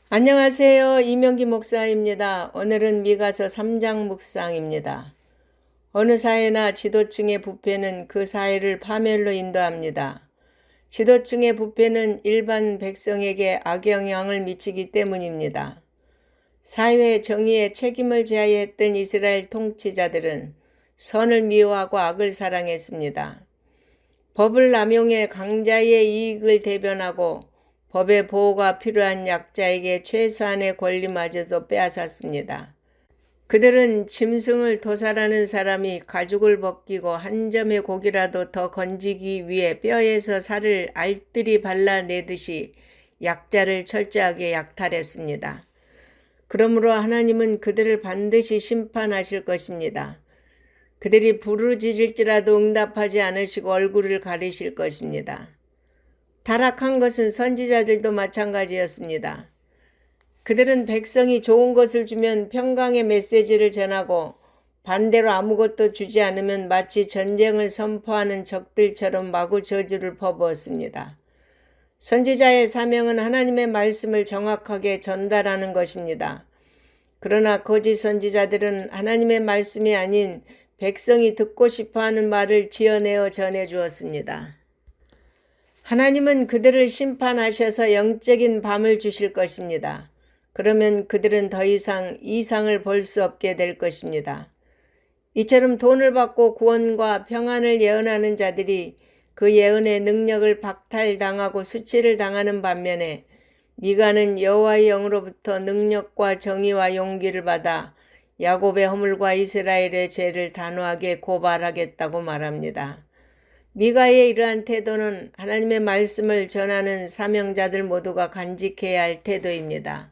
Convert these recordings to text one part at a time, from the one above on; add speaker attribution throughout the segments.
Speaker 1: 안녕하세요. 이명기 목사입니다. 오늘은 미가서 3장 묵상입니다. 어느 사회나 지도층의 부패는 그 사회를 파멸로 인도합니다. 지도층의 부패는 일반 백성에게 악영향을 미치기 때문입니다. 사회 정의에 책임을 지어야 했던 이스라엘 통치자들은 선을 미워하고 악을 사랑했습니다. 법을 남용해 강자의 이익을 대변하고 법의 보호가 필요한 약자에게 최소한의 권리마저도 빼앗았습니다. 그들은 짐승을 도살하는 사람이 가죽을 벗기고 한 점의 고기라도 더 건지기 위해 뼈에서 살을 알뜰히 발라내듯이 약자를 철저하게 약탈했습니다. 그러므로 하나님은 그들을 반드시 심판하실 것입니다. 그들이 부르짖을지라도 응답하지 않으시고 얼굴을 가리실 것입니다. 타락한 것은 선지자들도 마찬가지였습니다. 그들은 백성이 좋은 것을 주면 평강의 메시지를 전하고 반대로 아무것도 주지 않으면 마치 전쟁을 선포하는 적들처럼 마구 저주를 퍼부었습니다. 선지자의 사명은 하나님의 말씀을 정확하게 전달하는 것입니다. 그러나 거짓 선지자들은 하나님의 말씀이 아닌 백성이 듣고 싶어하는 말을 지어내어 전해주었습니다. 하나님은 그들을 심판하셔서 영적인 밤을 주실 것입니다. 그러면 그들은 더 이상 이상을 볼 수 없게 될 것입니다. 이처럼 돈을 받고 구원과 평안을 예언하는 자들이 그 예언의 능력을 박탈당하고 수치를 당하는 반면에 미가는 여호와의 영으로부터 능력과 정의와 용기를 받아 야곱의 허물과 이스라엘의 죄를 단호하게 고발하겠다고 말합니다. 미가의 이러한 태도는 하나님의 말씀을 전하는 사명자들 모두가 간직해야 할 태도입니다.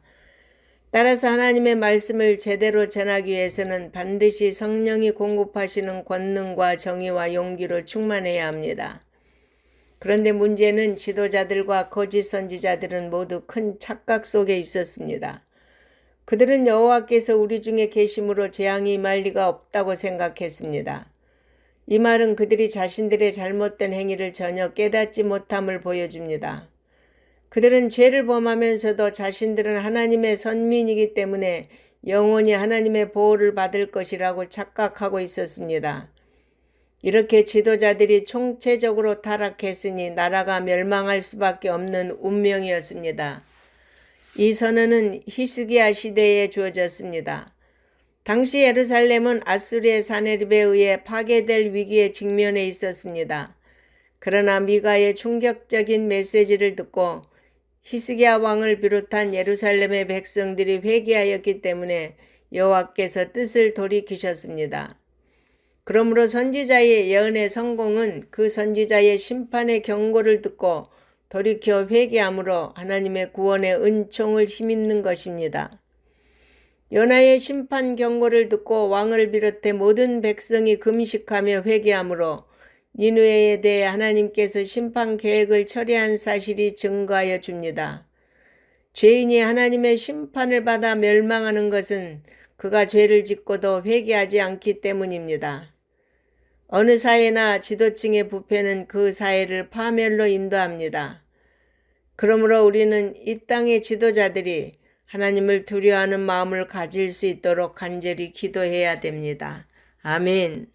Speaker 1: 따라서 하나님의 말씀을 제대로 전하기 위해서는 반드시 성령이 공급하시는 권능과 정의와 용기로 충만해야 합니다. 그런데 문제는 지도자들과 거짓 선지자들은 모두 큰 착각 속에 있었습니다. 그들은 여호와께서 우리 중에 계심으로 재앙이 임할 리가 없다고 생각했습니다. 이 말은 그들이 자신들의 잘못된 행위를 전혀 깨닫지 못함을 보여줍니다. 그들은 죄를 범하면서도 자신들은 하나님의 선민이기 때문에 영원히 하나님의 보호를 받을 것이라고 착각하고 있었습니다. 이렇게 지도자들이 총체적으로 타락했으니 나라가 멸망할 수밖에 없는 운명이었습니다. 이 선언은 히스기야 시대에 주어졌습니다. 당시 예루살렘은 아수르의 사네립에 의해 파괴될 위기에 직면해 있었습니다. 그러나 미가의 충격적인 메시지를 듣고 히스기야 왕을 비롯한 예루살렘의 백성들이 회개하였기 때문에 여호와께서 뜻을 돌이키셨습니다. 그러므로 선지자의 예언의 성공은 그 선지자의 심판의 경고를 듣고 돌이켜 회개함으로 하나님의 구원의 은총을 힘입는 것입니다. 요나의 심판 경고를 듣고 왕을 비롯해 모든 백성이 금식하며 회개함으로 니느웨에 대해 하나님께서 심판 계획을 처리한 사실이 증거하여 줍니다. 죄인이 하나님의 심판을 받아 멸망하는 것은 그가 죄를 짓고도 회개하지 않기 때문입니다. 어느 사회나 지도층의 부패는 그 사회를 파멸로 인도합니다. 그러므로 우리는 이 땅의 지도자들이 하나님을 두려워하는 마음을 가질 수 있도록 간절히 기도해야 됩니다. 아멘.